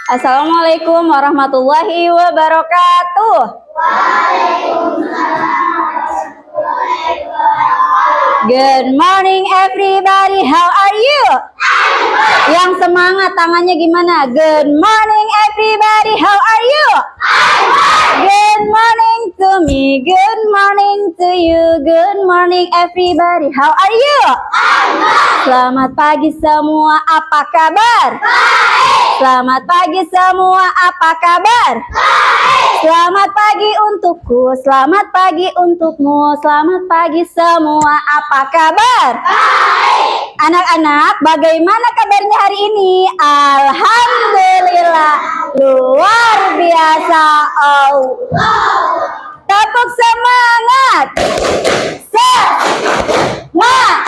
Assalamualaikum warahmatullahi wabarakatuh. Good morning everybody, how are you? Yang semangat tangannya gimana? Good morning everybody, how are you? Good morning to me, good morning to you, good morning everybody, how are you? Selamat pagi semua, apa kabar? Selamat pagi semua, apa kabar? Selamat pagi untukku, selamat pagi untukmu, selamat pagi semua, apa kabar? Anak-anak, bagaimana kabarnya hari ini? Alhamdulillah, luar biasa. Tepuk semangat. Semangat.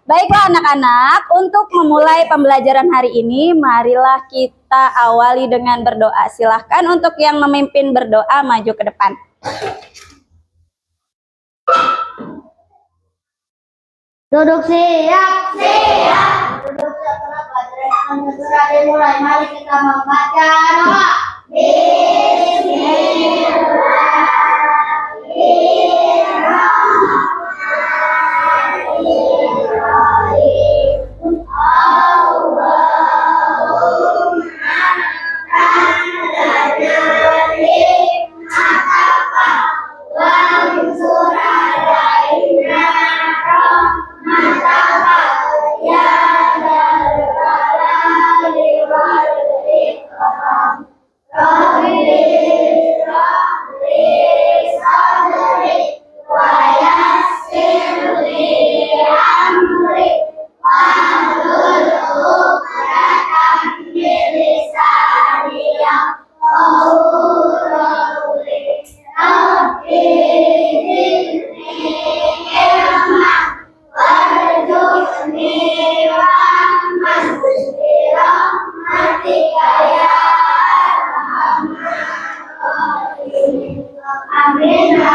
Baiklah anak-anak, untuk memulai pembelajaran hari ini, marilah kita awali dengan berdoa. Silahkan untuk yang memimpin berdoa maju ke depan. Duduk siap. Duduk siap karena pelajaran akan segera dimulai. Mari kita membaca doa.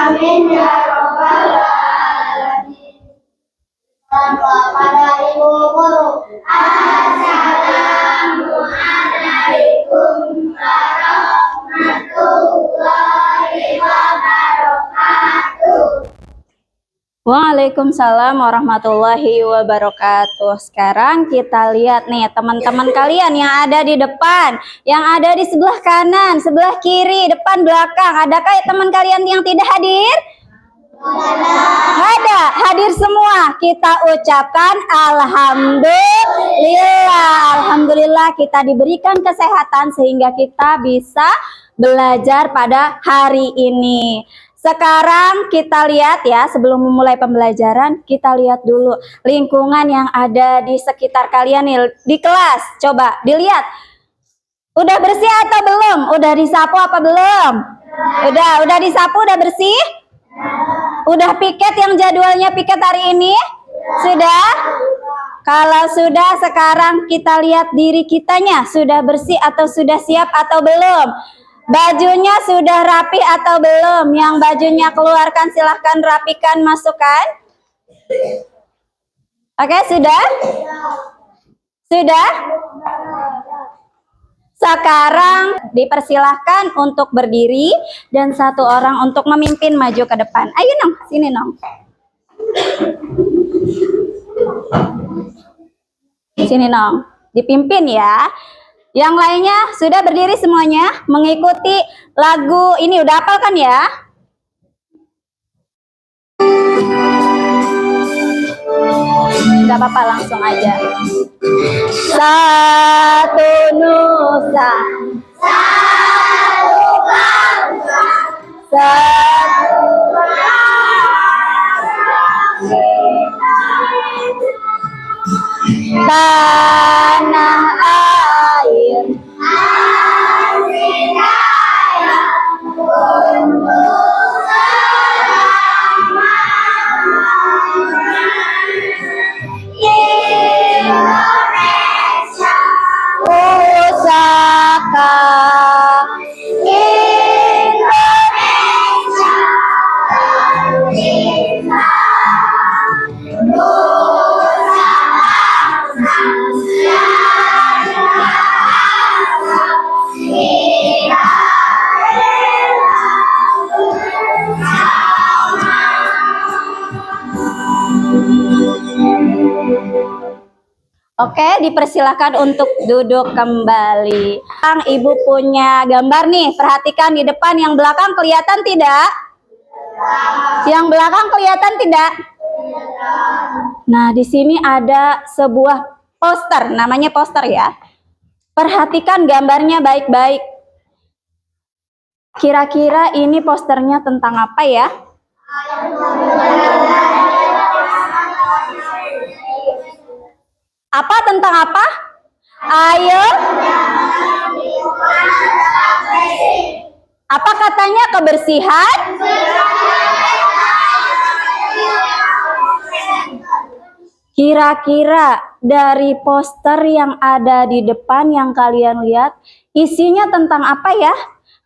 Amin ya robbal alamin. Pada ibu guru. Assalamualaikum warahmatullahi wabarakatuh. Waalaikumsalam warahmatullahi wabarakatuh. Sekarang kita lihat nih teman-teman kalian yang ada di depan, yang ada di sebelah kanan, sebelah kiri, depan, belakang. Adakah teman kalian yang tidak hadir? Ada, hadir semua. Kita ucapkan alhamdulillah. Alhamdulillah kita diberikan kesehatan sehingga kita bisa belajar pada hari ini. Sekarang kita lihat ya, sebelum memulai pembelajaran, kita lihat dulu lingkungan yang ada di sekitar kalian nih, di kelas. Coba dilihat. Udah bersih atau belum? Udah disapu apa belum? Udah disapu, udah bersih? Udah piket yang jadwalnya piket hari ini? Sudah? Kalau sudah, sekarang kita lihat diri kitanya. Sudah bersih atau sudah siap atau belum? Bajunya sudah rapi atau belum? Yang bajunya keluarkan, silahkan rapikan, masukkan. Oke, sudah? Sudah? Sekarang dipersilahkan untuk berdiri dan satu orang untuk memimpin maju ke depan. Ayo Nong, sini Nong. Sini Nong, dipimpin ya. Yang lainnya sudah berdiri semuanya mengikuti lagu ini, udah hafal kan ya? Gak apa-apa, langsung aja. Satu nusa, Satu bangsa. satu tanah air. Pusaka Indonesia Nusa Bangsa Oke, dipersilakan untuk duduk kembali. Ibu punya gambar nih, perhatikan di depan, yang belakang kelihatan tidak? Yang belakang kelihatan tidak? Nah, di sini ada sebuah poster, namanya poster ya. Perhatikan gambarnya baik-baik. Kira-kira ini posternya tentang apa ya? Apa tentang apa? Ayo. Apa katanya kebersihan? Kira-kira dari poster yang ada di depan yang kalian lihat, isinya tentang apa ya?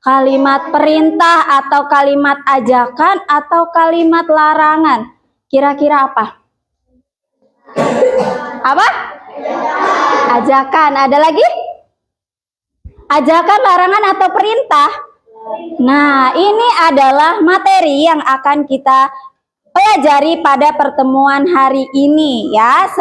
Kalimat perintah atau kalimat ajakan atau kalimat larangan? Kira-kira apa? Apa? Ajakan. Ada lagi? Ajakan, larangan, atau perintah? Nah, ini adalah materi yang akan kita pelajari pada pertemuan hari ini ya.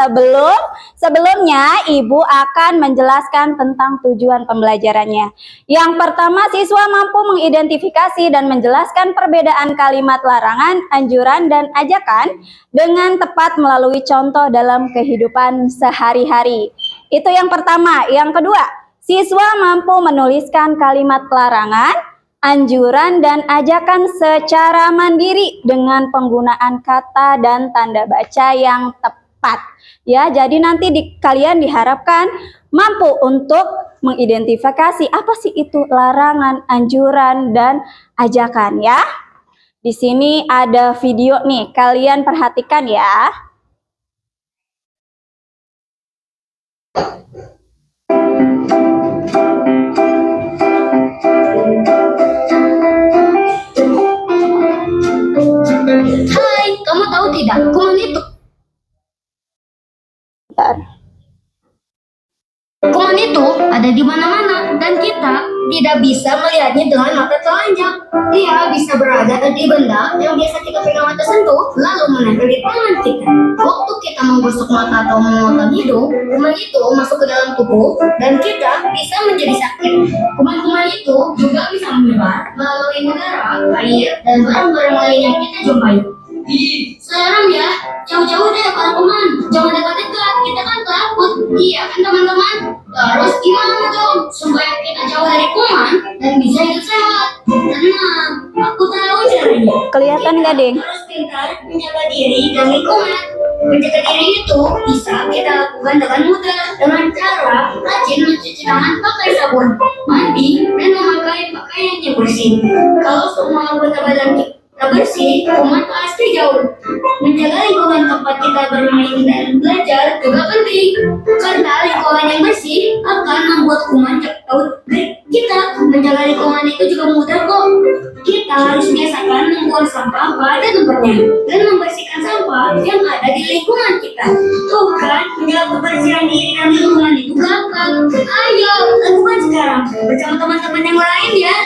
Sebelumnya Ibu akan menjelaskan tentang tujuan pembelajarannya. Yang pertama, siswa mampu mengidentifikasi dan menjelaskan perbedaan kalimat larangan, anjuran, dan ajakan dengan tepat melalui contoh dalam kehidupan sehari-hari. Itu yang pertama. Yang kedua, siswa mampu menuliskan kalimat larangan, anjuran, dan ajakan secara mandiri dengan penggunaan kata dan tanda baca yang tepat. Ya, jadi nanti kalian diharapkan mampu untuk mengidentifikasi apa sih itu larangan, anjuran, dan ajakan ya. Di sini ada video nih, kalian perhatikan ya. Hai, kamu tahu tidak? Kuman itu. Kuman itu ada di mana-mana dan kita tidak bisa melihatnya dengan mata telanjang. Dia bisa berada di benda yang biasa kita pegang atau sentuh, lalu menempel di tangan kita. Waktu kita menggosok mata atau memotong hidung, kuman itu masuk ke dalam tubuh dan kita bisa menjadi sakit. Kuman-kuman itu juga bisa menyebar melalui udara, air, dan barang-barang lain yang kita jumpai. Seram ya, jauh-jauh deh para kuman, jangan dekat-dekat, kita kan takut. Iya kan teman-teman? Terus gimana dong supaya kita jauh dari kuman dan bisa hidup sehat? Tenang, aku tahu caranya. Kelihatan nggak, Ding? Harus pintar menjaga diri dan lingkungan. Menjaga diri itu bisa kita lakukan dengan mudah dengan cara rajin mencuci tangan pakai sabun, mandi, dan memakai pakaian yang bersih. Kalau semua anggota badan kita bersih, kuman pasti jauh. Menjaga lingkungan tempat kita bermain dan belajar juga penting, karena lingkungan yang bersih akan membuat kuman jauh dari kita. Menjaga lingkungan itu juga mudah kok. Kita harus biasakan membuang sampah pada tempatnya dan membersihkan sampah yang ada di lingkungan kita. Tuh kan, menjaga kebersihan diri dan lingkungan itu gampang. Ayo, lakukan sekarang bersama teman-teman yang lain ya.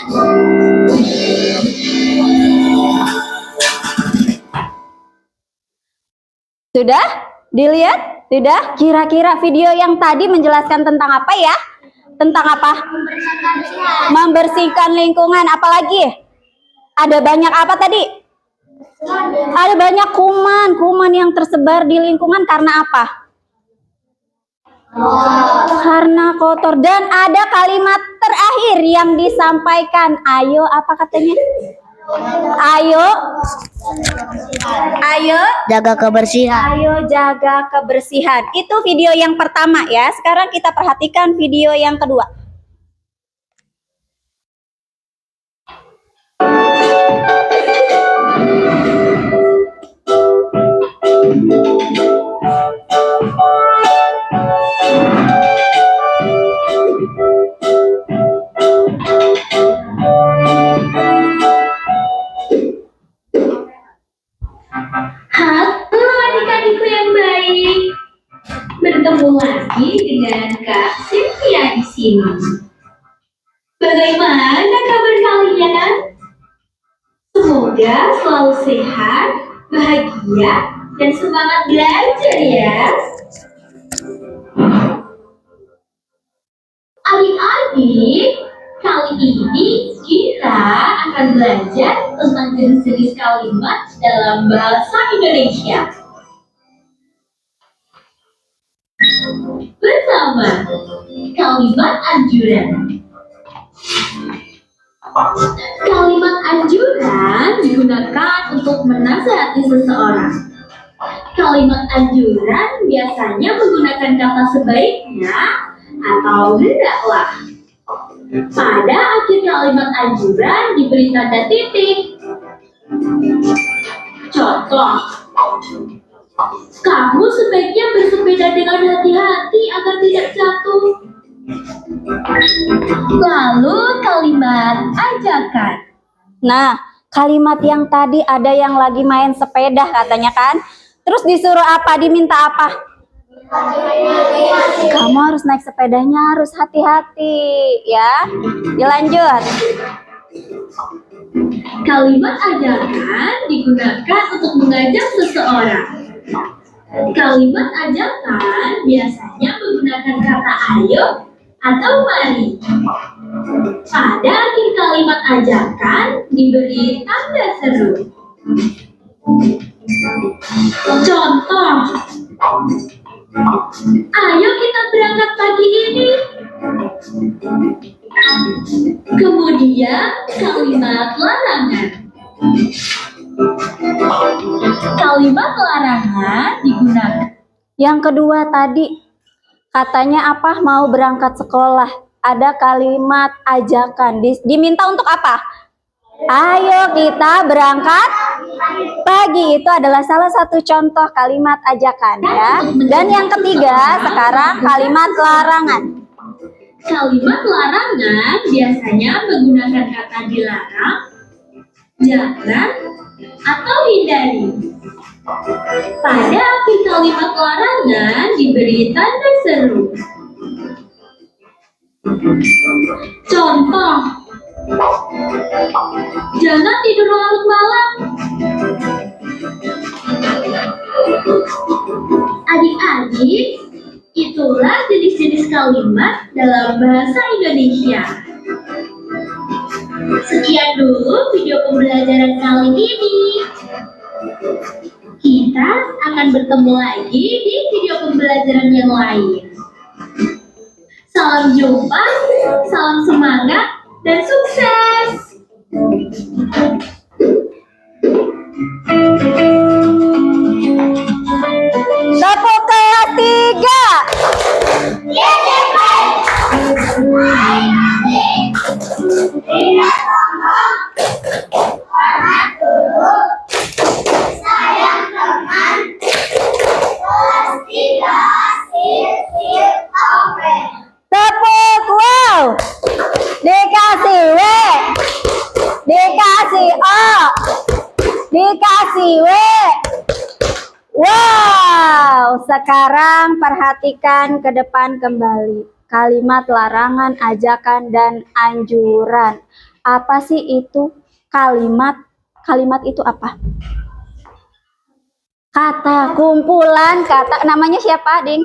Sudah? Dilihat? Sudah? Kira-kira video yang tadi menjelaskan tentang apa ya? Tentang apa? Membersihkan lingkungan. Apalagi? Ada banyak apa tadi? Ada banyak kuman yang tersebar di lingkungan karena apa? Karena kotor. Dan ada kalimat terakhir yang disampaikan. Ayo, apa katanya? Ayo Jaga kebersihan. Ayo jaga kebersihan. Itu video yang pertama ya. Sekarang kita perhatikan video yang kedua. Halo adik-adikku yang baik, bertemu lagi dengan Kak Cynthia di sini. Bagaimana kabar kalian? Semoga selalu sehat, bahagia, dan semangat belajar ya. adik-adik, kali ini kita akan belajar tentang jenis-jenis kalimat dalam bahasa Indonesia. Pertama, kalimat anjuran. Kalimat anjuran digunakan untuk menasihati seseorang. Kalimat anjuran biasanya menggunakan kata sebaiknya atau hendaklah. Pada akhir kalimat anjuran diberi tanda titik. Contoh, kamu sebaiknya bersepeda dengan hati-hati agar tidak jatuh. Lalu kalimat ajakan. Nah, kalimat yang tadi ada yang lagi main sepeda katanya kan. Terus disuruh apa? Diminta apa? Kamu harus naik sepedanya harus hati-hati ya. Dilanjut. Kalimat ajakan digunakan untuk mengajak seseorang. Kalimat ajakan biasanya menggunakan kata ayo atau mari. Pada akhir kalimat ajakan diberi tanda seru. Contoh, ayo kita berangkat pagi ini. Kemudian kalimat larangan. Kalimat larangan digunakan. Yang kedua tadi katanya apa? Mau berangkat sekolah. Ada kalimat ajakan. Diminta untuk apa? Ayo kita berangkat pagi. Itu adalah salah satu contoh kalimat ajakan ya. Dan yang ketiga sekarang kalimat larangan. Kalimat larangan biasanya menggunakan kata dilarang, jangan, atau hindari. Pada akhir kalimat larangan diberi tanda seru. Contoh, jangan tidur larut malam. Adik-adik, itulah jenis-jenis kalimat dalam bahasa Indonesia. Sekian dulu video pembelajaran kali ini. Kita akan bertemu lagi di video pembelajaran yang lain. Salam jumpa, salam semangat, dan sukses! Tepuk kelas 3. Tepuk wow. Dikasih W. Dikasih O. Dikasih W. Wow, sekarang perhatikan ke depan kembali. Kalimat larangan, ajakan, dan anjuran. Apa sih itu kalimat? Kalimat itu apa? Kata, kumpulan kata. Namanya siapa, Ding?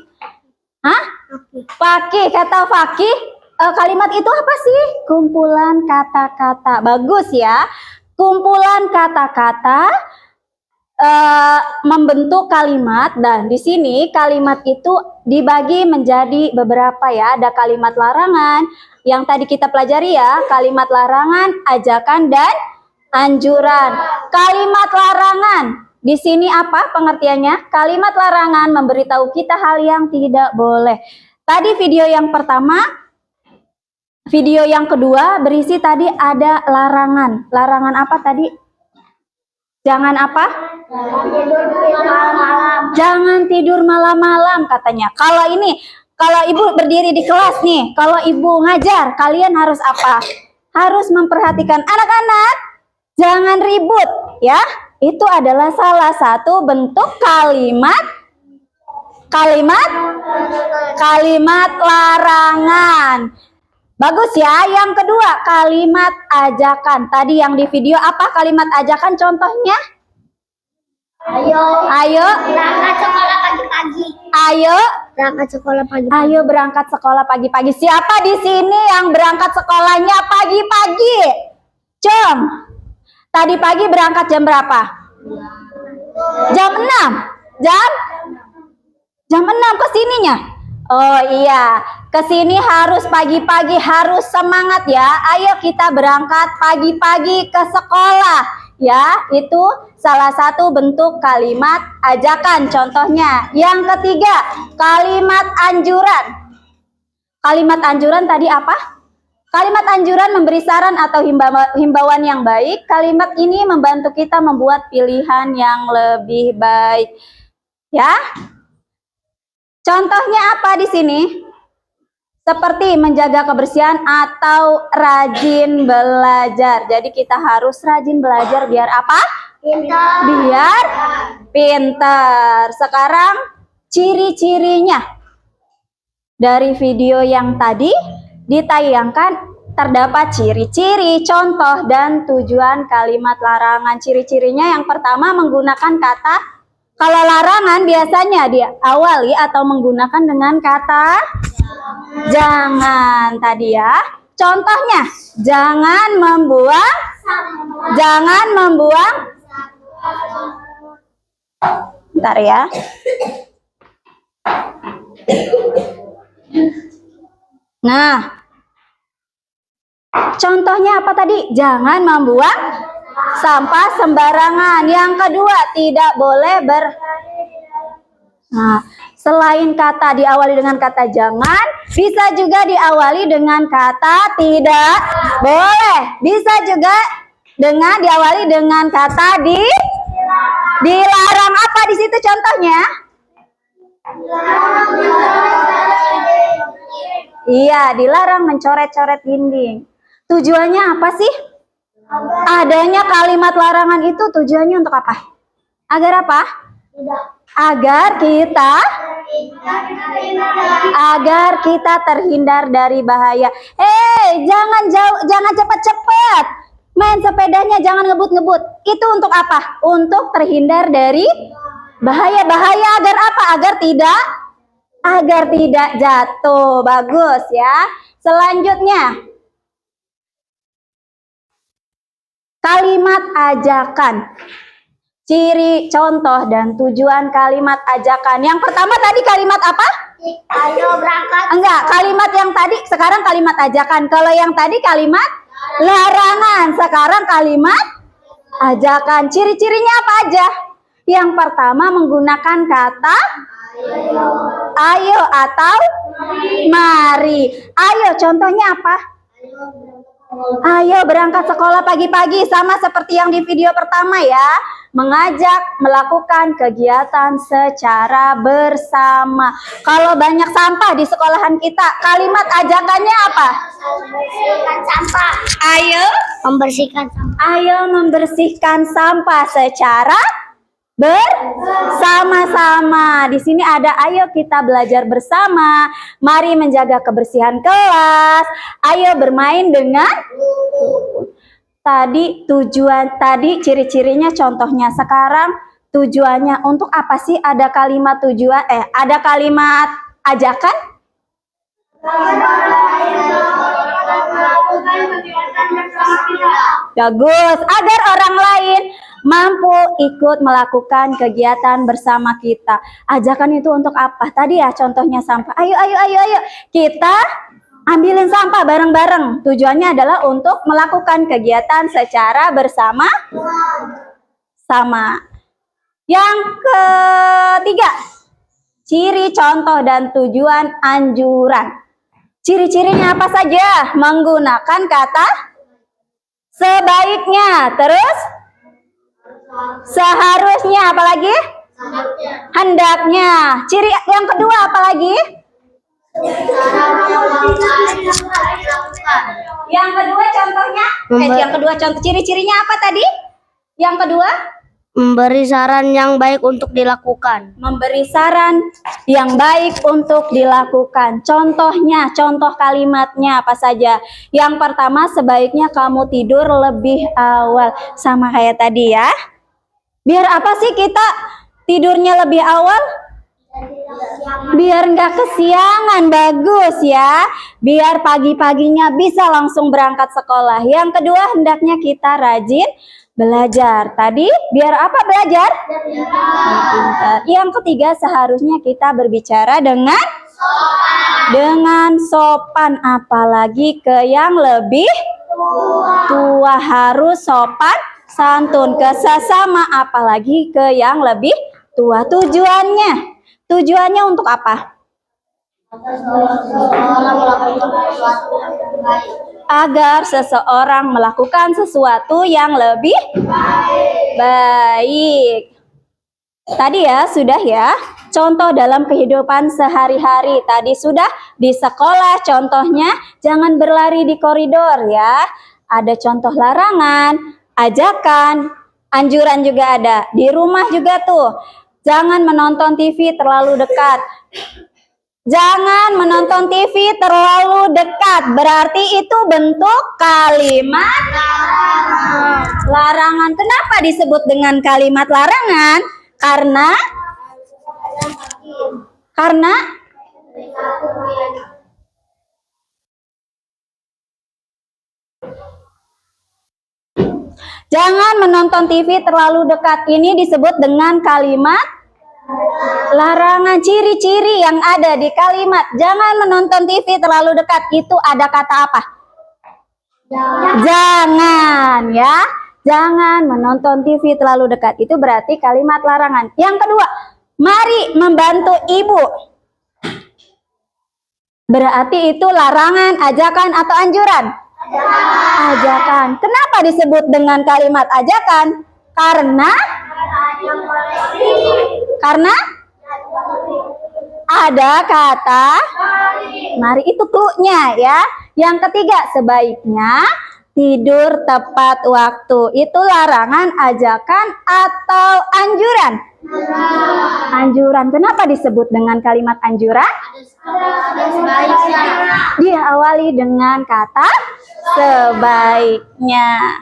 Hah? Fakih. Kata fakih. Kalimat itu apa sih? Kumpulan kata-kata. Bagus ya. Kumpulan kata-kata membentuk kalimat, dan di sini kalimat itu dibagi menjadi beberapa ya. Ada kalimat larangan yang tadi kita pelajari ya, kalimat larangan, ajakan, dan anjuran. Kalimat larangan di sini apa pengertiannya? Kalimat larangan memberitahu kita hal yang tidak boleh. Tadi video yang pertama, video yang kedua berisi tadi ada larangan. Larangan apa tadi? Jangan apa? Jangan tidur malam-malam katanya. Kalau ibu berdiri di kelas nih, kalau ibu ngajar, kalian harus apa? Harus memperhatikan anak-anak, jangan ribut ya. Itu adalah salah satu bentuk kalimat larangan. Bagus ya. Yang kedua, kalimat ajakan. Tadi yang di video apa kalimat ajakan contohnya? Ayo berangkat sekolah pagi-pagi. Ayo berangkat sekolah pagi. Ayo berangkat sekolah pagi-pagi. Siapa di sini yang berangkat sekolahnya pagi-pagi? Jom. Tadi pagi berangkat jam berapa? Jam 6. Jam 6 kesininya. Oh iya, kesini harus pagi-pagi, harus semangat ya. Ayo kita berangkat pagi-pagi ke sekolah. Ya, itu salah satu bentuk kalimat ajakan. Contohnya, yang ketiga, kalimat anjuran. Kalimat anjuran tadi apa? Kalimat anjuran memberi saran atau himbauan yang baik. Kalimat ini membantu kita membuat pilihan yang lebih baik. Ya. Contohnya apa di sini? Seperti menjaga kebersihan atau rajin belajar. Jadi kita harus rajin belajar biar apa? Pintar. Biar pintar. Sekarang ciri-cirinya. Dari video yang tadi ditayangkan terdapat ciri-ciri, contoh, dan tujuan kalimat larangan. Ciri-cirinya yang pertama menggunakan kata, kalau larangan biasanya diawali atau menggunakan dengan kata jangan tadi ya. Contohnya, jangan membuang. Bentar ya. Nah, contohnya apa tadi? Jangan membuang sampah sembarangan. Yang kedua, tidak boleh Nah, selain kata diawali dengan kata jangan, bisa juga diawali dengan kata tidak boleh. Bisa juga diawali dengan kata dilarang. Apa di situ contohnya? Iya, dilarang mencoret-coret dinding. Tujuannya apa sih? Adanya kalimat larangan itu tujuannya untuk apa? Agar apa? Agar kita terhindar dari bahaya. Jangan cepat-cepat. Main sepedanya jangan ngebut-ngebut. Itu untuk apa? Untuk terhindar dari bahaya. Agar apa? Agar tidak jatuh. Bagus ya. Selanjutnya, kalimat ajakan. Ciri, contoh, dan tujuan kalimat ajakan. Yang pertama tadi kalimat apa? Ayo berangkat. Enggak, kalimat yang tadi, sekarang kalimat ajakan. Kalau yang tadi kalimat larangan, sekarang kalimat ajakan. Ciri-cirinya apa aja? Yang pertama menggunakan kata ayo atau mari. Ayo, contohnya apa? Ayo berangkat sekolah pagi-pagi, sama seperti yang di video pertama ya. Mengajak melakukan kegiatan secara bersama. Kalau banyak sampah di sekolahan kita, kalimat ajakannya apa? Membersihkan sampah. Ayo membersihkan sampah secara bersama-sama. Di sini ada ayo kita belajar bersama, mari menjaga kebersihan kelas, ayo bermain dengan tadi ciri-cirinya, contohnya. Sekarang tujuannya untuk apa sih? Ada kalimat tujuan, ada kalimat ajakan. Bagus, agar orang lain mampu ikut melakukan kegiatan bersama kita. Ajakan itu untuk apa? Tadi ya contohnya sampah. Ayo kita ambilin sampah bareng-bareng. Tujuannya adalah untuk melakukan kegiatan secara bersama-sama. Yang ketiga, ciri, contoh, dan tujuan anjuran. Ciri-cirinya apa saja? Menggunakan kata sebaiknya, terus seharusnya, apalagi? Hendaknya. Ciri yang kedua apalagi? Yang kedua contohnya? Yang kedua contoh ciri-cirinya apa tadi? Yang kedua? Memberi saran yang baik untuk dilakukan. Memberi saran yang baik untuk dilakukan. Contohnya, contoh kalimatnya apa saja? Yang pertama, sebaiknya kamu tidur lebih awal. Sama kayak tadi ya. Biar apa sih kita tidurnya lebih awal? Biar nggak kesiangan, bagus ya. Biar pagi-paginya bisa langsung berangkat sekolah. Yang kedua, hendaknya kita rajin belajar. Tadi biar apa belajar? Pintar. Yang ketiga, seharusnya kita berbicara dengan sopan, apalagi ke yang lebih tua, harus sopan santun ke sesama, apalagi ke yang lebih tua. Tujuannya untuk apa? Agar seseorang melakukan sesuatu yang lebih baik. Tadi ya, sudah ya. Contoh dalam kehidupan sehari-hari. Tadi sudah di sekolah, contohnya jangan berlari di koridor ya. Ada contoh larangan, ajakan, anjuran juga ada. Di rumah juga tuh. Jangan menonton TV terlalu dekat. Jangan menonton TV terlalu dekat. Berarti itu bentuk kalimat larangan. Kenapa disebut dengan kalimat larangan? Karena jangan menonton TV terlalu dekat. Ini disebut dengan kalimat larangan. Ciri-ciri yang ada di kalimat jangan menonton TV terlalu dekat itu ada kata apa? Jangan ya. Jangan menonton TV terlalu dekat. Itu berarti kalimat larangan. Yang kedua, mari membantu ibu. Berarti itu larangan, ajakan atau anjuran? Ajakan. Kenapa disebut dengan kalimat ajakan? Karena ada kata mari, itu clue-nya ya. Yang ketiga, sebaiknya tidur tepat waktu. Itu larangan, ajakan atau anjuran? Anjuran. Kenapa disebut dengan kalimat anjuran? Diawali dengan kata sebaiknya.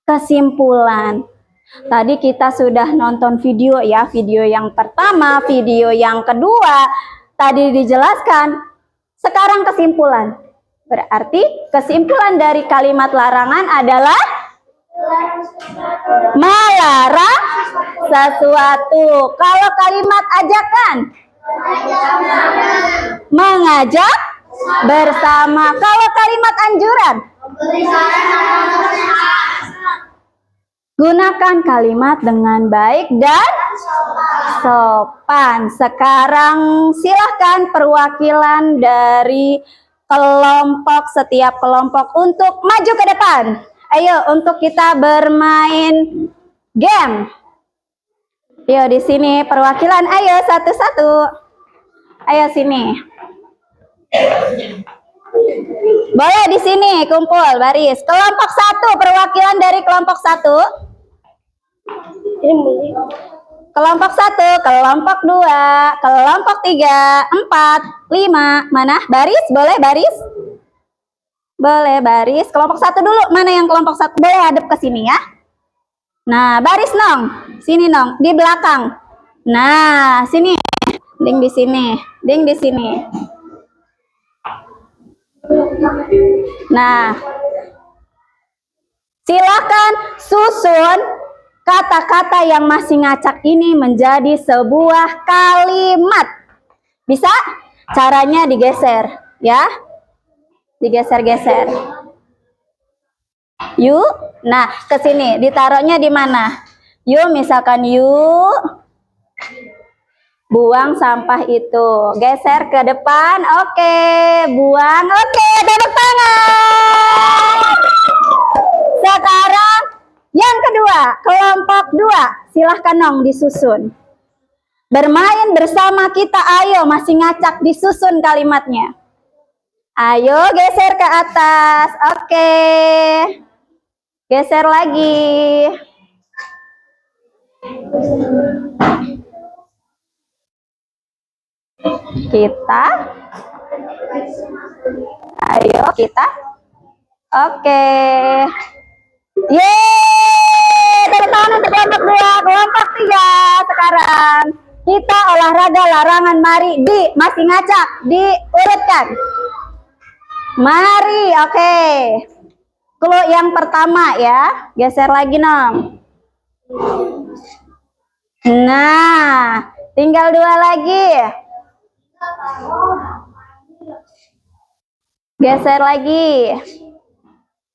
Kesimpulan. Tadi kita sudah nonton video ya, video yang pertama, video yang kedua. Tadi dijelaskan. Sekarang kesimpulan. Berarti kesimpulan dari kalimat larangan adalah melarang sesuatu. Kalau kalimat ajakan, mengajak bersama. Kalau kalimat anjuran, gunakan kalimat dengan baik dan sopan. Sekarang silahkan perwakilan dari setiap kelompok untuk maju ke depan. Ayo untuk kita bermain game. Ayo di sini perwakilan, ayo satu-satu. Ayo sini. Boleh di sini kumpul baris. Kelompok 1, perwakilan dari kelompok 1. Kelompok 1, kelompok 2, kelompok 3, 4, 5. Mana? Baris, boleh baris? Boleh baris. Kelompok 1 dulu. Mana yang kelompok 1? Boleh hadap ke sini ya. Nah, baris Nong. Sini Nong, di belakang. Nah, sini. Ding di sini. Ding di sini. Nah, silakan susun kata-kata yang masih ngacak ini menjadi sebuah kalimat. Bisa? Caranya digeser, ya. Digeser-geser. Yuk, nah ke sini. Ditaruhnya di mana? Yuk, misalkan yuk buang sampah itu. Geser ke depan. Oke, buang. Oke, tepuk tangan. Sekarang yang kedua, kelompok 2. Silahkan Nong disusun. Bermain bersama kita, ayo. Masih ngacak, disusun kalimatnya. Ayo geser ke atas. Oke. Geser lagi. Kita. Ayo kita. Oke. Yeay, tepuk tangan untuk kelompok 2, kelompok 3 sekarang. Kita olahraga larangan, mari masih ngacak, diurutkan. Mari, oke. Clue yang pertama ya, geser lagi Nong. Nah, tinggal 2 lagi. Geser lagi.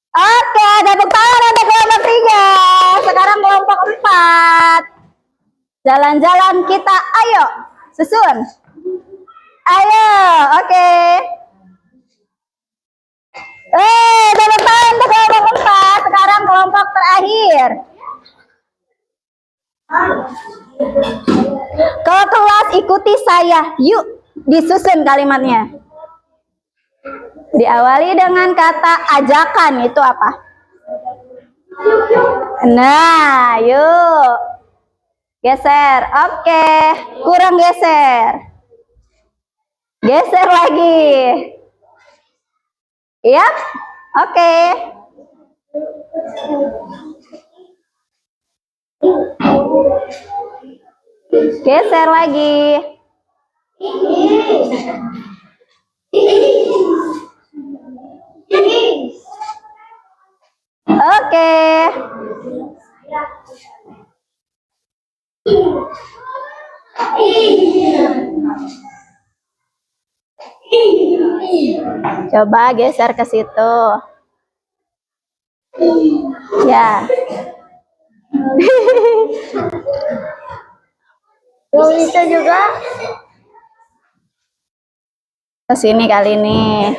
Oke, tepuk tangan untuk kelompok 3. Sekarang kelompok 4. Jalan-jalan kita, ayo, susun. Ayo, oke. Tepuk tangan untuk kelompok 4. Sekarang kelompok terakhir. Ke kelas ikuti saya, yuk, disusun kalimatnya. Diawali dengan kata ajakan, itu apa? Nah, yuk. Geser, oke. Kurang geser. Geser lagi. Yap, oke. Geser lagi. Oke. Coba geser ke situ. Ya. Bisa juga. Ke sini kali ini.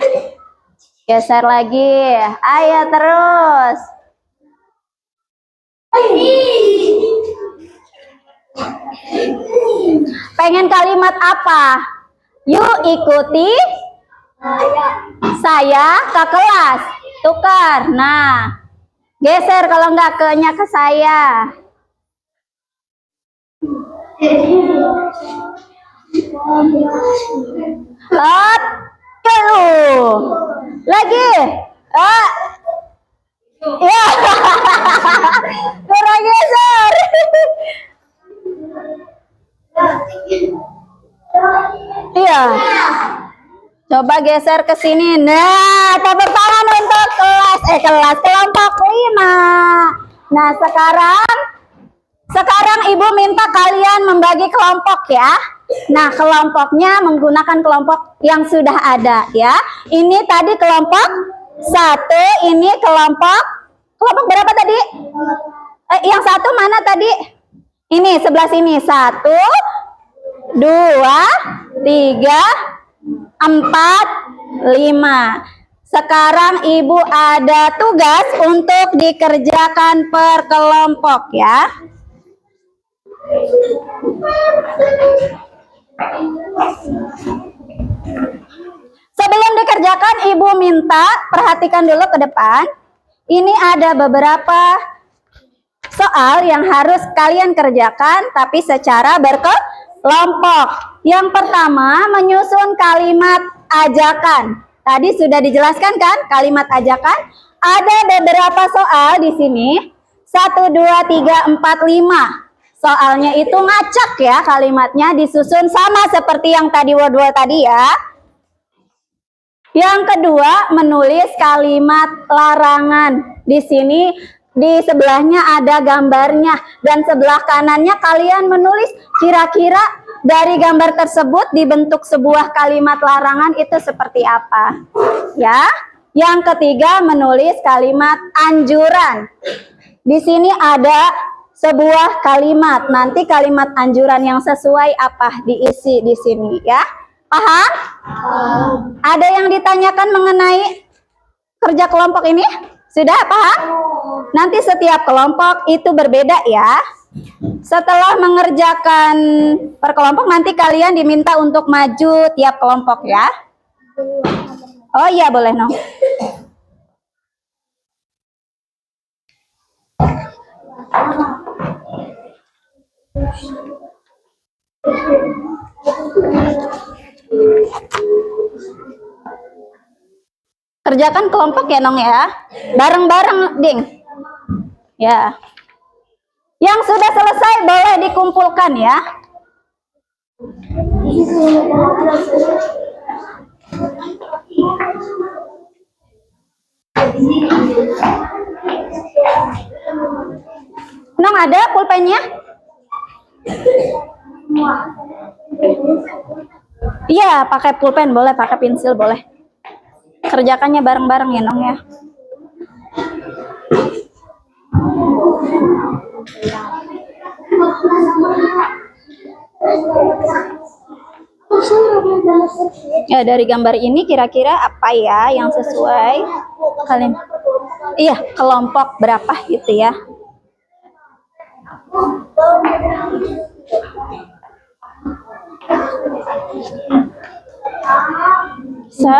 Geser lagi. Ayo terus. Pengen kalimat apa? Yuk ikuti saya ke kelas. Tukar. Nah, geser kalau enggak ke-nya ke saya. Lagi. Ya. Kurang geser. Iya. Coba geser ke sini. Nah, tepuk tangan untuk kelompok 5. Nah, sekarang Ibu minta kalian membagi kelompok ya. Nah, kelompoknya menggunakan kelompok yang sudah ada ya. Ini tadi kelompok 1, ini kelompok berapa tadi? Yang satu mana tadi? Ini sebelah sini. 1, 2, 3, 4, 5. Sekarang Ibu ada tugas untuk dikerjakan per kelompok ya. Sebelum dikerjakan, Ibu minta perhatikan dulu ke depan. Ini ada beberapa soal yang harus kalian kerjakan, tapi secara berkelompok. Yang pertama, menyusun kalimat ajakan. Tadi sudah dijelaskan kan kalimat ajakan? Ada beberapa soal di sini. 1, 2, 3, 4, 5. Soalnya itu ngacak ya, kalimatnya disusun sama seperti yang tadi word tadi ya. Yang kedua, menulis kalimat larangan. Di sini di sebelahnya ada gambarnya dan sebelah kanannya kalian menulis kira-kira dari gambar tersebut dibentuk sebuah kalimat larangan itu seperti apa. Ya. Yang ketiga, menulis kalimat anjuran. Di sini ada sebuah kalimat, nanti kalimat anjuran yang sesuai apa diisi di sini ya. Paham? Ada yang ditanyakan mengenai kerja kelompok ini? Sudah paham? Nanti setiap kelompok itu berbeda ya. Setelah mengerjakan per kelompok nanti kalian diminta untuk maju tiap kelompok ya. Oh iya boleh no. Kerjakan kelompok ya Nong ya. Bareng-bareng Ding. Ya. Yang sudah selesai boleh dikumpulkan ya. Nong ada pulpennya? Iya, pakai pulpen boleh, pakai pensil boleh. Kerjakannya bareng-bareng ya, Nong ya. Ya, dari gambar ini kira-kira apa ya yang sesuai kalian? Iya, kelompok berapa gitu ya. Bisa.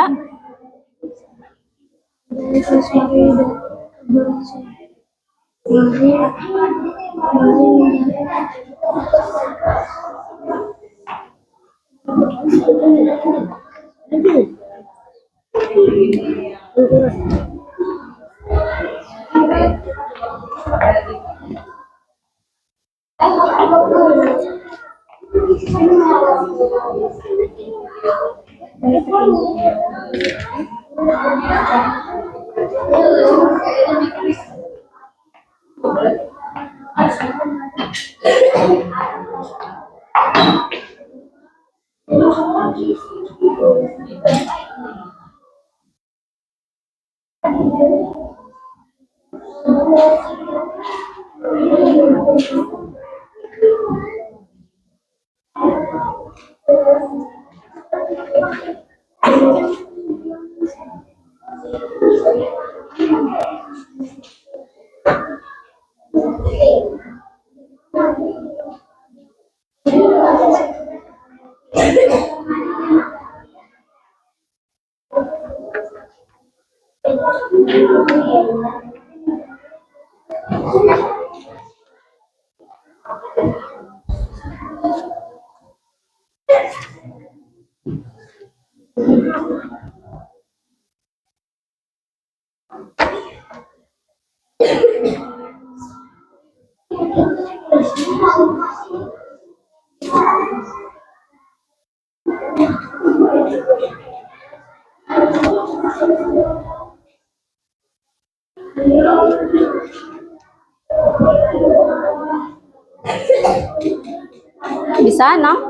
Bisa, Nong?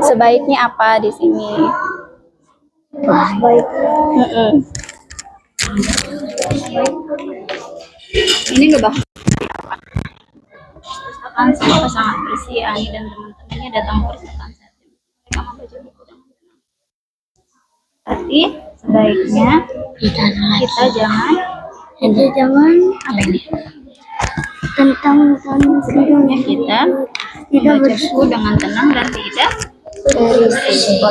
Sebaiknya apa di sini? Ini ngebahas perpustakaan semoga sangat bersih. Ani dan teman-temannya datang ke perpustakaan saat ini. Mereka membaca buku dan tenang. Tapi sebaiknya kita jangan apa ini? Tentang Sebaiknya kita membaca buku dengan tenang dan tidak berisik.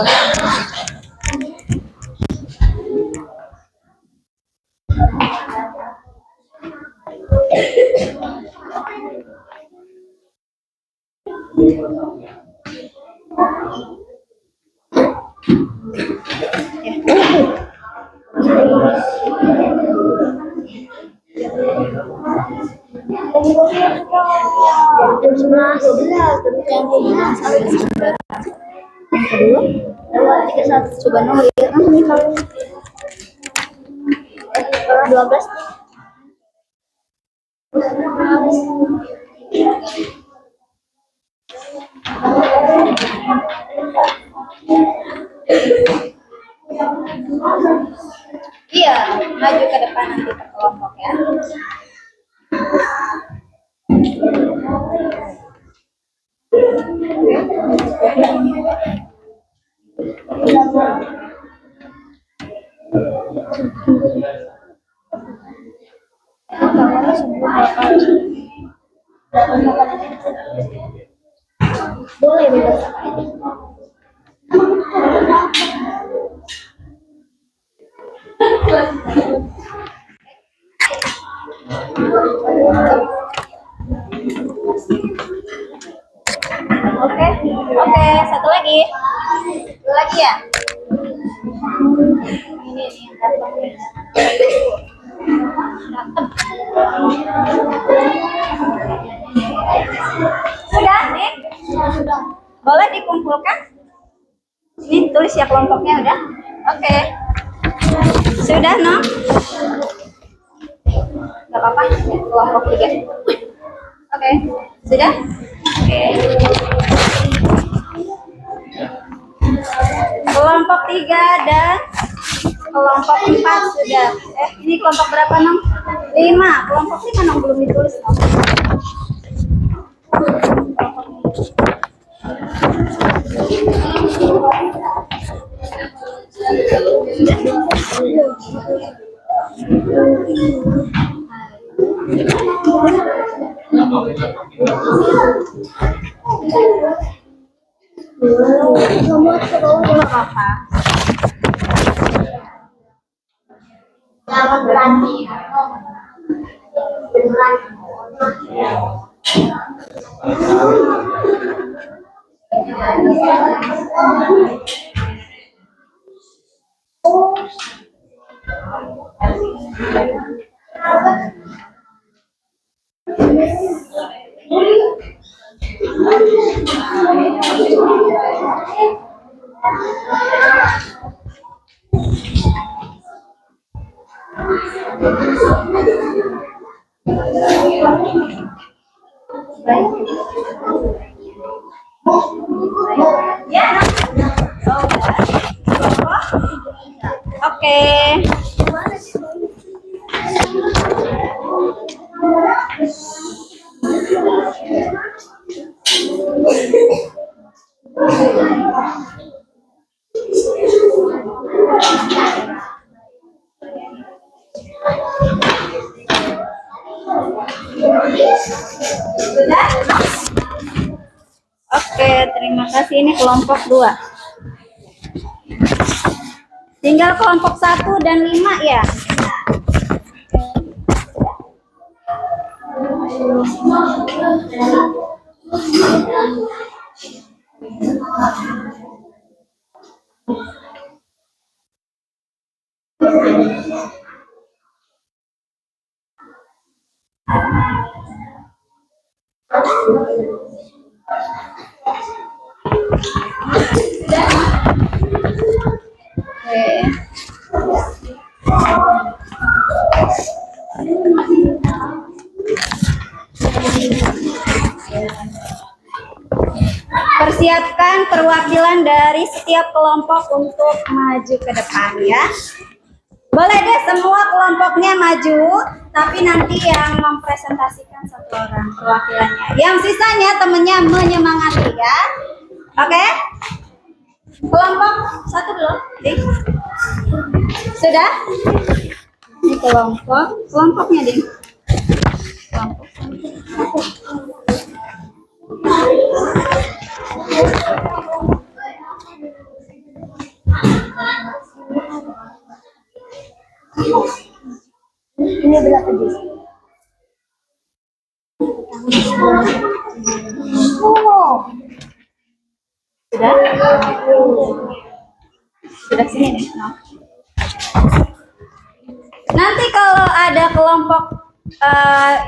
Coba nomor 12. Iya, maju ke depan nanti ke kelompok ya. Boleh bebas. Oke, satu lagi. Satu lagi ya. Ini sudah, Nek? Boleh dikumpulkan? Ini tulis ya kelompoknya udah? Oke. Sudah, no? Gak apa-apa, kelompok 3. Oke, sudah? Oke. Kelompok 3 dan kelompok 4 sudah. Ini kelompok berapa, Nom? 5. Kelompok 5, Nom, belum ditulis, Nom. Jangan berani. Ya, oke. Sudah? Oke, terima kasih. Ini kelompok 2. Tinggal kelompok 1 dan 5 ya. Persiapkan perwakilan dari setiap kelompok untuk maju ke depan ya. Boleh deh semua kelompoknya maju, tapi nanti yang mempresentasikan satu orang perwakilannya. Yang sisanya temennya menyemangati ya. Oke? Kelompok 1 belum? Ding. Sudah? Ini kelompoknya Ding. Kelompok 1. Ini berapa Ding? Sudah? Sudah sini nih. No. Nanti kalau ada kelompok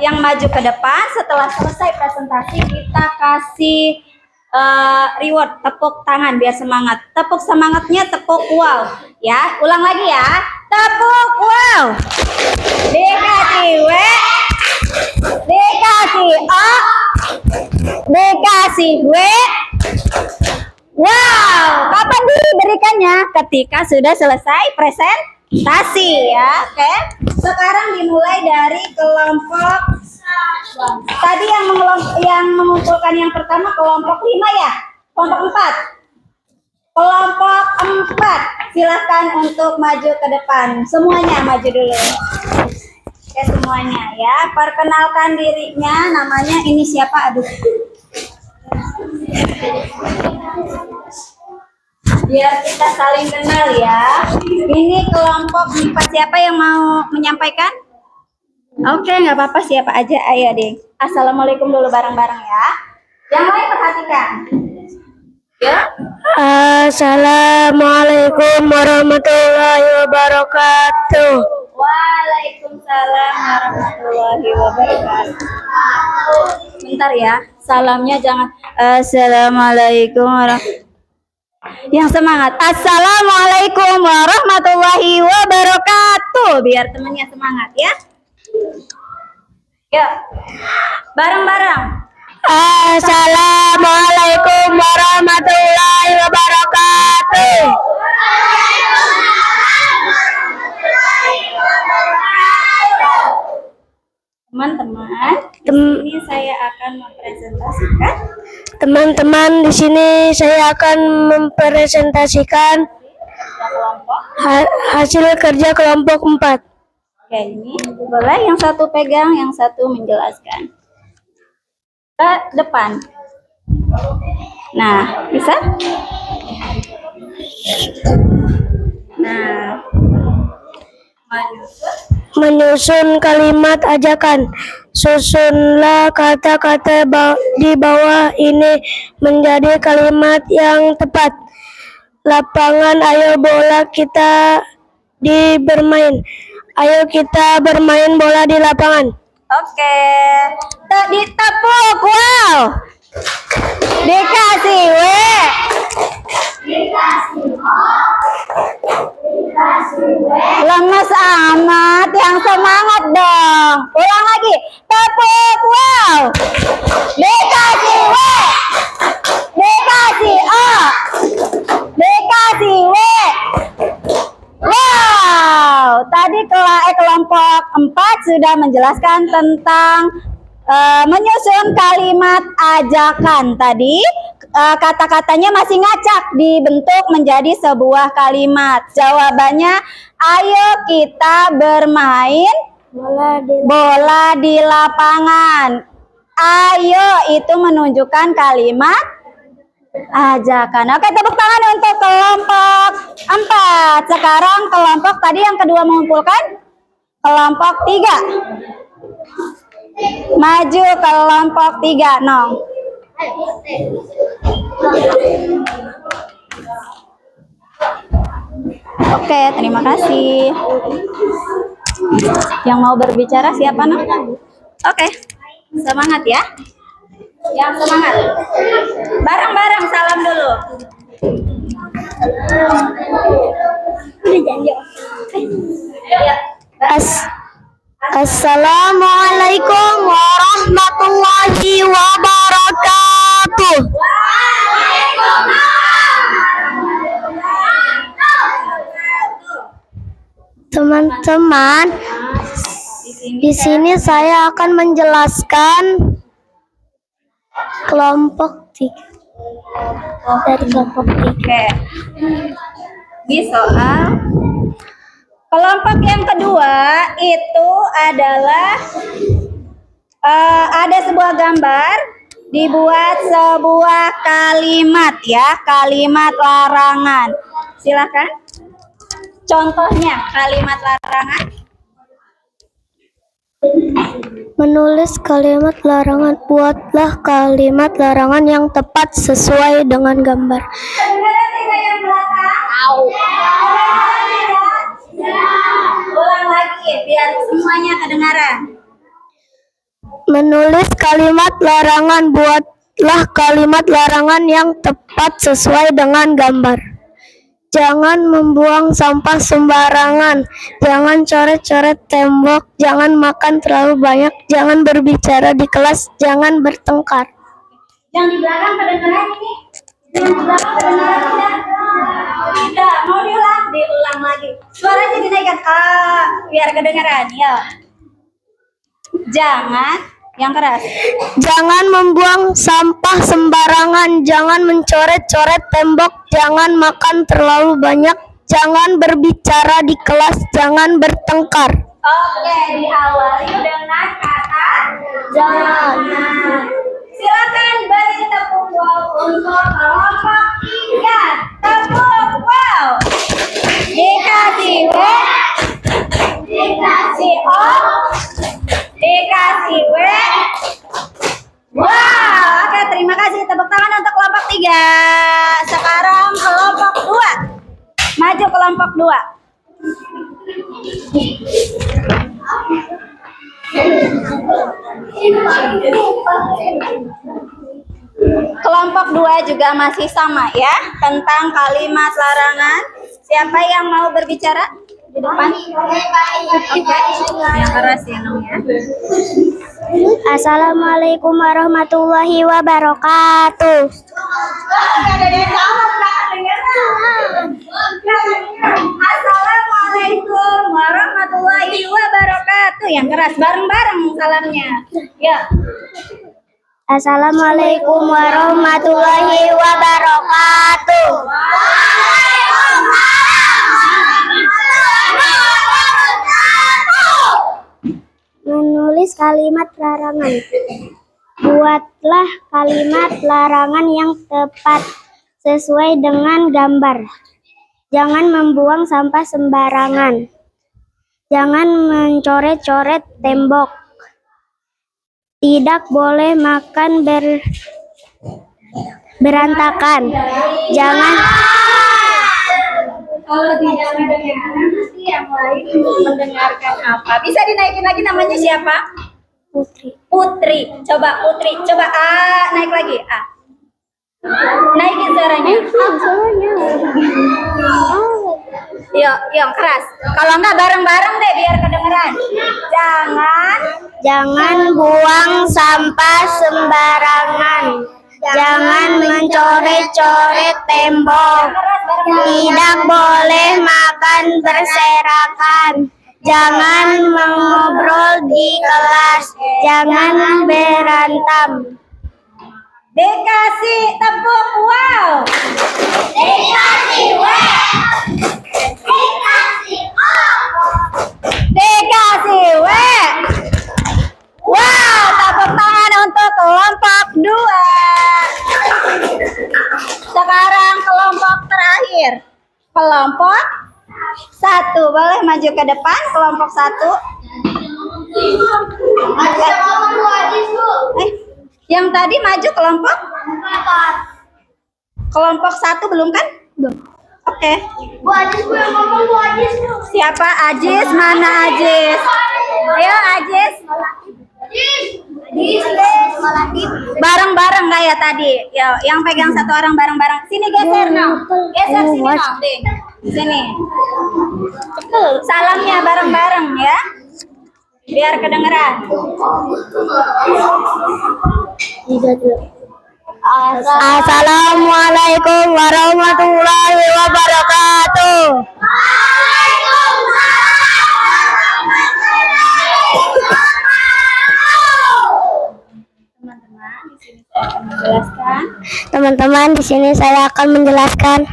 yang maju ke depan, setelah selesai presentasi kita kasih reward, tepuk tangan biar semangat. Tepuk semangatnya tepuk wow ya. Ulang lagi ya. Tepuk wow. Dikasih W, dikasih O, dikasih W. Wow, kapan diberikannya? Ketika sudah selesai presentasi ya. Oke. Sekarang dimulai dari kelompok tadi yang mengumpulkan yang pertama kelompok 5 ya. Kelompok 4. Kelompok 4. Silakan untuk maju ke depan. Semuanya maju dulu. Oke, semuanya ya. Perkenalkan dirinya, namanya ini siapa? Aduh. Biar kita saling kenal ya. Ini kelompok 4, siapa yang mau menyampaikan? Oke, nggak apa-apa, siapa aja. Ayo deh. Assalamualaikum dulu bareng-bareng ya. Yang lain perhatikan. Ya. Assalamualaikum warahmatullahi wabarakatuh. Waalaikumsalam Waalaikumsalam warahmatullahi wabarakatuh. Bentar ya, salamnya jangan Assalamualaikum warahmatullahi. Yang semangat. Assalamualaikum warahmatullahi wabarakatuh. Biar temennya semangat ya. Yuk. Bareng-bareng. Assalamualaikum warahmatullahi wabarakatuh. Teman-teman, di sini saya akan mempresentasikan Teman-teman, di sini saya akan mempresentasikan kelompok. hasil kerja kelompok 4. Oke, ini boleh yang satu pegang, yang satu menjelaskan. Ke depan. Nah, bisa? Nah, Menyusun kalimat ajakan. Susunlah kata-kata di bawah ini menjadi kalimat yang tepat. Lapangan, ayo bola kita bermain. Ayo kita bermain bola di lapangan. oke. Tadi tepuk, wow. Dikasih W. Lemes amat, yang semangat dong. Ulang lagi, tepuk, wow. Dikasih W. Dikasih O. Dikasih W. Wow, tadi kelompok 4 sudah menjelaskan tentang menyusun kalimat ajakan. Tadi kata-katanya masih ngacak dibentuk menjadi sebuah kalimat. Jawabannya, ayo kita bermain bola di lapangan. Ayo itu menunjukkan kalimat ajakan. Oke, tepuk tangan untuk kelompok 4. Sekarang kelompok tadi yang kedua mengumpulkan kelompok 3. Maju kelompok 3, Nong. Oke, terima kasih. Yang mau berbicara siapa, Nong? Oke, semangat ya. Yang semangat. Bareng-bareng salam dulu. Assalamualaikum warahmatullahi wabarakatuh. Teman-teman, di sini saya akan menjelaskan kelompok 3 dari kelompok 3. Oke. Di soal kelompok yang kedua itu adalah ada sebuah gambar, dibuat sebuah kalimat ya, kalimat larangan. Silakan. Contohnya kalimat larangan. Menulis kalimat larangan. Buatlah kalimat larangan yang tepat sesuai dengan gambar. Kedengaran tidak yang belakang? Ulang lagi biar semuanya kedengaran. Menulis kalimat larangan. Buatlah kalimat larangan yang tepat sesuai dengan gambar. Jangan membuang sampah sembarangan. Jangan coret-coret tembok. Jangan makan terlalu banyak. Jangan berbicara di kelas. Jangan bertengkar. Yang di belakang kedengaran ini? Yang di belakang kedengaran tidak? Tidak. Mau diulang lagi. Suaranya dinaikkan. Biar kedengaran. Ya. Jangan. Yang keras. Jangan membuang sampah sembarangan. Jangan mencoret-coret tembok. Jangan makan terlalu banyak. Jangan berbicara di kelas. Jangan bertengkar. Oke, diawali dengan kata jangan. Silakan beri tepuk wow untuk kelompok 3. Tepuk wow. Dikasih W. Dikasih O. Dikasih W. Wow, oke, terima kasih. Tepuk tangan untuk kelompok 3. Sekarang kelompok 2. Maju kelompok 2. Kelompok 2 juga masih sama ya, tentang kalimat larangan. Siapa yang mau berbicara di depan? Oke, yang keras ya, Nung ya. Assalamualaikum warahmatullahi wabarakatuh. Assalamualaikum warahmatullahi wabarakatuh. Yang keras, bareng-bareng salamnya. Ya. Assalamualaikum warahmatullahi wabarakatuh. Menulis kalimat larangan. Buatlah kalimat larangan yang tepat sesuai dengan gambar. Jangan membuang sampah sembarangan. Jangan mencoret-coret tembok. Tidak boleh makan berantakan. Jangan Kalau tidak mendengarkan, nanti yang lain mendengarkan apa? Bisa dinaikin lagi, namanya siapa? Putri. Putri. Coba Putri. Coba A, naik lagi. A. Naikin suaranya. Yuk, yang keras. Kalau enggak bareng-bareng deh biar kedengeran. Jangan buang sampah sembarangan. Jangan mencoret-coret tembok. Tidak boleh makan berserakan. Jangan mengobrol di kelas. Jangan berantem. Dikasih tepuk wow. Dikasih W. Dikasih O. Dikasih W. Wow, tepuk tangan untuk kelompok 2. Sekarang kelompok terakhir. Kelompok 1. Boleh maju ke depan kelompok 1. Yang tadi maju kelompok? Kelompok 1 belum kan? Belum. Oke. Bu Ajis, Bu yang ngomong, Bu Ajis. Siapa Ajis? Mana Ajis? Ayo Ajis. Bareng-bareng kayak tadi. Ya, yang pegang satu orang bareng-bareng. Sini geser no. Geser sini no. Sini. Salamnya bareng-bareng ya. Biar kedengeran. Assalamualaikum warahmatullahi wabarakatuh. Teman-teman, di sini saya akan menjelaskan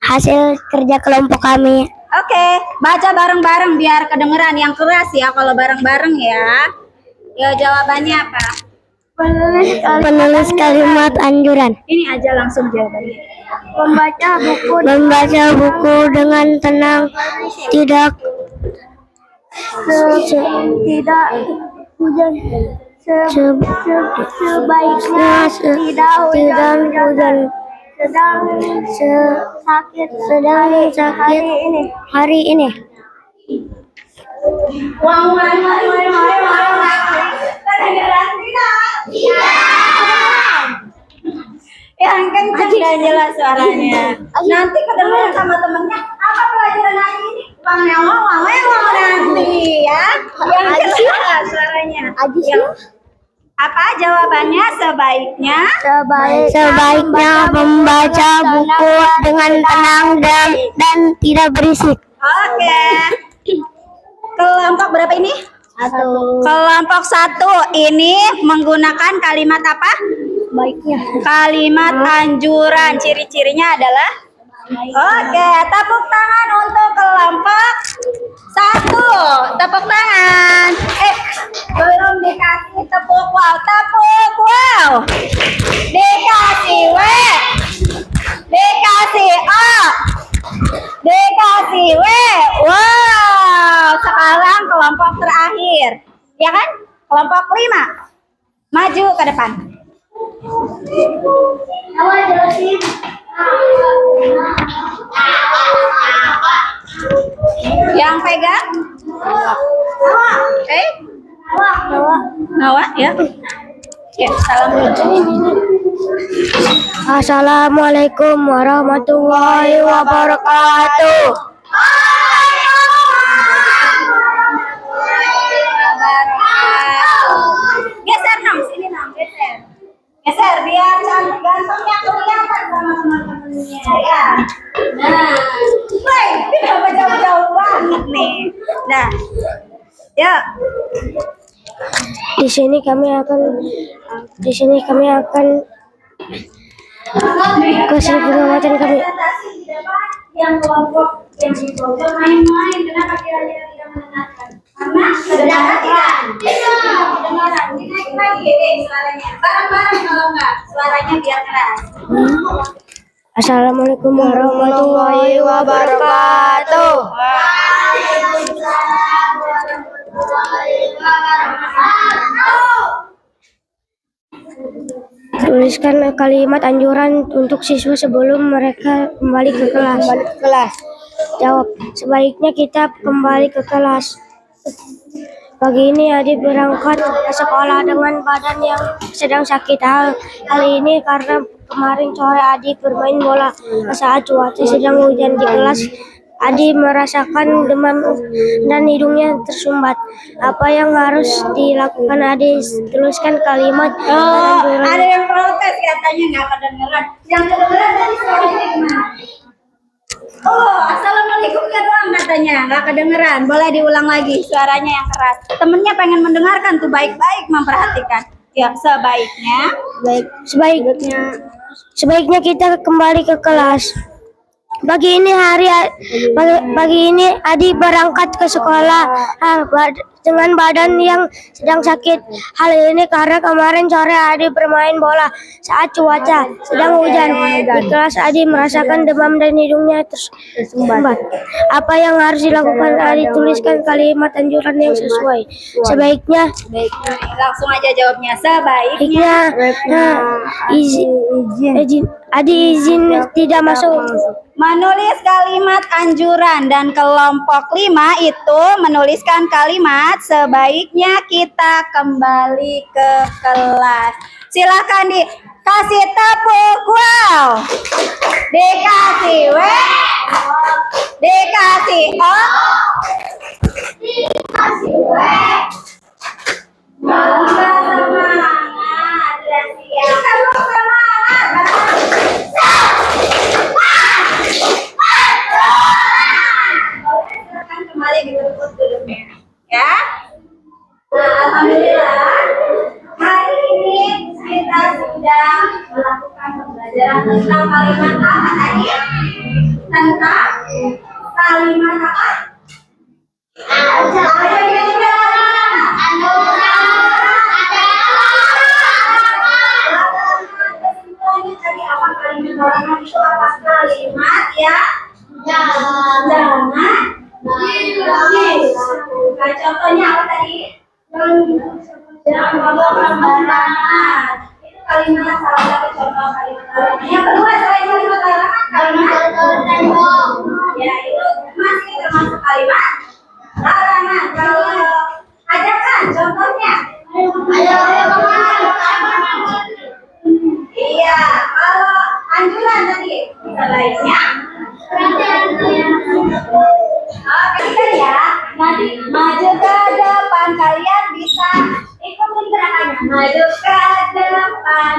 hasil kerja kelompok kami. Oke, baca bareng-bareng biar kedengeran, yang keras ya kalau bareng-bareng ya. Ya jawabannya apa? Penulis kalimat anjuran. Ini aja langsung jawabannya. Membaca buku dengan tenang, tidak hujan. Sebaiknya tidak hujan. Sedang sakit hari ini. Yang kencang dan jelas suaranya. Nanti kedengeran sama temennya. Apa pelajaran hari ini? Bang Nemo nanti ya. Yang jelas suaranya. Apa jawabannya? Sebaiknya membaca buku dengan tenang dan tidak berisik. Oke. Kelompok berapa ini? 1. Kelompok 1 ini menggunakan kalimat apa? Baiknya. Kalimat anjuran. Ciri-cirinya adalah? Oke, tepuk tangan untuk kelompok 1. Tepuk tangan. Belum dikasih tepuk wow. Tepuk wow. Dikasih W. Dikasih A. Dikasih W. Wow. Sekarang kelompok terakhir. Ya kan? Kelompok 5. Maju ke depan. Yang pegang? Ya. Ya, assalamualaikum. Assalamualaikum warahmatullahi wabarakatuh. Geser Nam, sini Nam, geser. Geser biar cantik gantengnya kelihatan sama teman-temannya ya. Nah, woi, ini kenapa jauh-jauh banget nih. Nah, ya. Di sini kami akan kasih pengamatan kami. Yang kelompok yang di pojok main-main, kenapa kira-kira tidak mendengarkan? Karena kedengaran. Kedengaran. Dinaik lagi deh suaranya. Bareng-bareng kalau enggak, suaranya biar keras. Assalamualaikum warahmatullahi wabarakatuh. Waalaikumsalam warahmatullahi wabarakatuh. Tuliskan kalimat anjuran untuk siswa sebelum mereka kembali ke kelas. Jawab, sebaiknya kita kembali ke kelas. Pagi ini Adi berangkat ke sekolah dengan badan yang sedang sakit. Hal ini karena kemarin sore Adi bermain bola. Saat cuaca sedang hujan di kelas, Adi merasakan demam dan hidungnya tersumbat. Apa yang harus dilakukan? Adi tuliskan kalimat. Ada yang protes katanya nggak kedengeran. Yang kedengeran tadi suaranya gimana? Oh, assalamualaikumnya doang katanya nggak kedengeran. Boleh diulang lagi suaranya yang keras. Temennya pengen mendengarkan tuh baik-baik memperhatikan. Ya, Sebaiknya kita kembali ke kelas. Pagi ini Adi berangkat ke sekolah dengan badan yang sedang sakit. Hal ini karena kemarin sore Adi bermain bola saat cuaca sedang hujan. Di kelas Adi merasakan demam dan hidungnya tersumbat. Apa yang harus dilakukan? Adi tuliskan kalimat anjuran yang sesuai. Sebaiknya langsung aja jawabnya. Sebaiknya izin tidak masuk. menulis kalimat anjuran dan kelompok 5 itu menuliskan kalimat sebaiknya kita kembali ke kelas. Silakan dikasih tepuk wow, dikasih w, dikasih o, dikasih w. Semangat, Gracia. Semangat. Silakan kembali duduknya, ya. Nah, alhamdulillah hari ini kita sudah melakukan pembelajaran tentang kalimat apa tadi? Tentang kalimat apa? Kalimat itu apa? Kalimat ya jangan dilakukan. Contohnya apa tadi? Jangan ngomong sembarangan. Itu kalimat salah satu contoh kalimat larangan. Yang kedua selain kalimat larangan, kalimat ya itu masih termasuk kalimat larangan. Kalau ajakan contohnya, iya. Kalau anjuran tadi lainnya kita ya nanti maju ke depan, kalian bisa ikutin gerakannya. Maju ke depan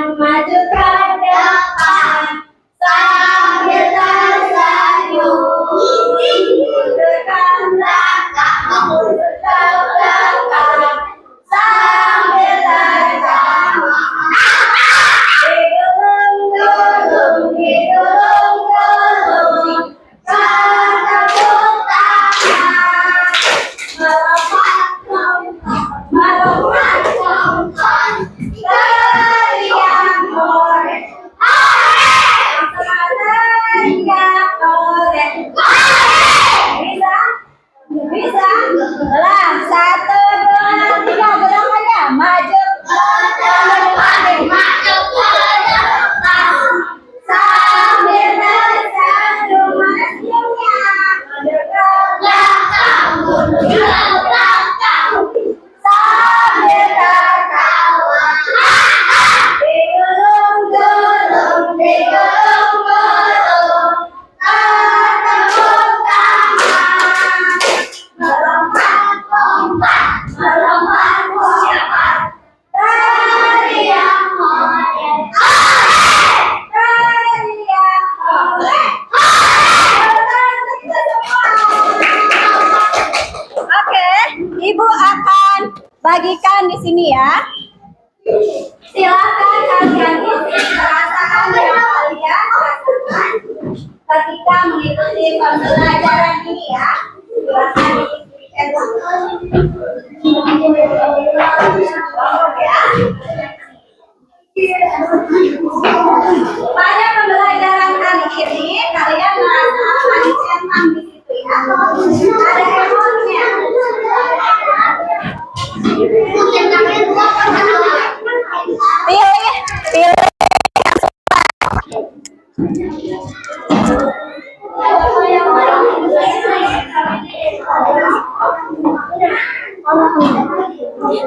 sambil tersenyum, mundur ke belakang sambil tertawa. Melompat di sini ya. Silakan kalian isi perasaan yang kalian rasakan ketika mengikuti pembelajaran ini ya. Silakan pada pembelajaran kali ini kalian merasa centang di situ ya. Ada emotnya. Pilih.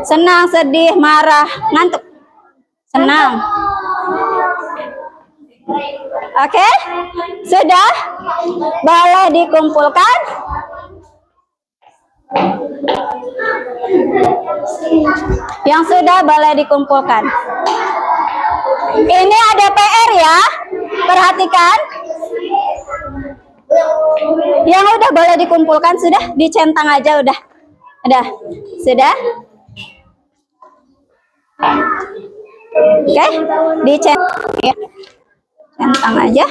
Senang, sedih, marah, ngantuk. Senang. Oke? Sudah? Boleh dikumpulkan? Yang sudah boleh dikumpulkan. Ini ada PR ya. Perhatikan. Yang udah boleh dikumpulkan sudah, dicentang aja udah. Udah. Sudah? Oke, dicentang ya. Centang aja.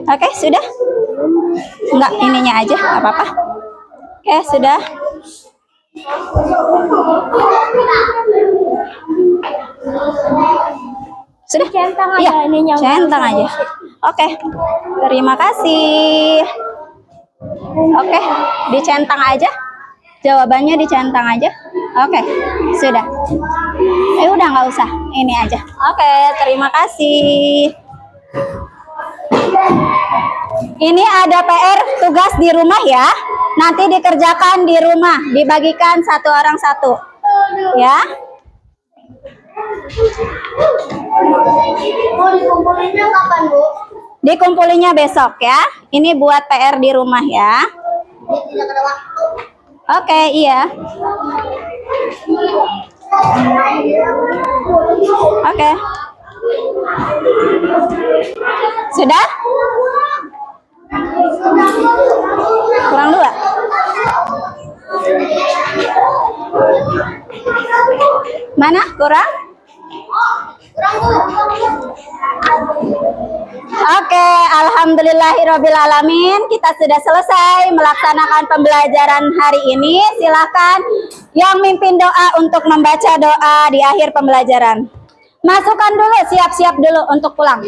Oke, sudah. Enggak, ininya aja, enggak apa-apa. Oke, sudah. Sudah? Centang aja Iya, ininya. centang aja. Oke, terima kasih. Oke, dicentang aja. Jawabannya dicentang aja. Oke, sudah. Udah nggak usah. Ini aja. Oke, terima kasih. Ini ada PR tugas di rumah ya. Nanti dikerjakan di rumah, dibagikan satu orang satu. Ya. Mau dikumpulinnya kapan, Bu? Dikumpulinya besok ya. Ini buat PR di rumah ya. Dia tidak ada waktu. Oke, iya. Oke. Sudah? Kurang 2. Mana? Kurang? Oke, alhamdulillahirobbilalamin, kita sudah selesai melaksanakan pembelajaran hari ini. Silakan yang mimpin doa untuk membaca doa di akhir pembelajaran. Masukkan dulu, siap-siap dulu untuk pulang.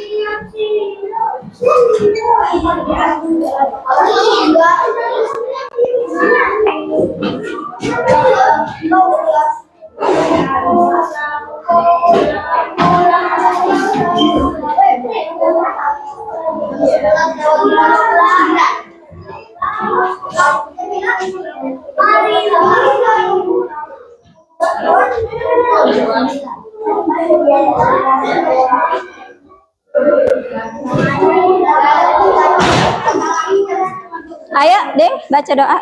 Ayo, Ding, baca doa.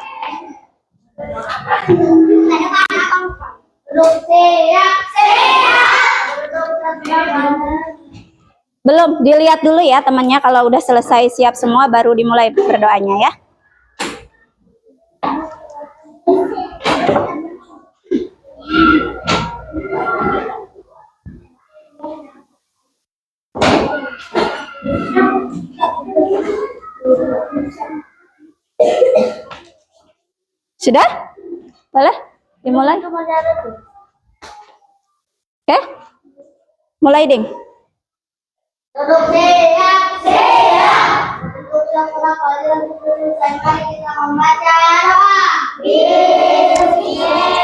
Belum, dilihat dulu ya temannya. Kalau udah selesai siap semua baru dimulai berdoanya ya. Sudah? Boleh? Dimulai? Oke? Mulai, Ding. Duduk siap. Duduk siap. Kita membaca doa. Bismillah.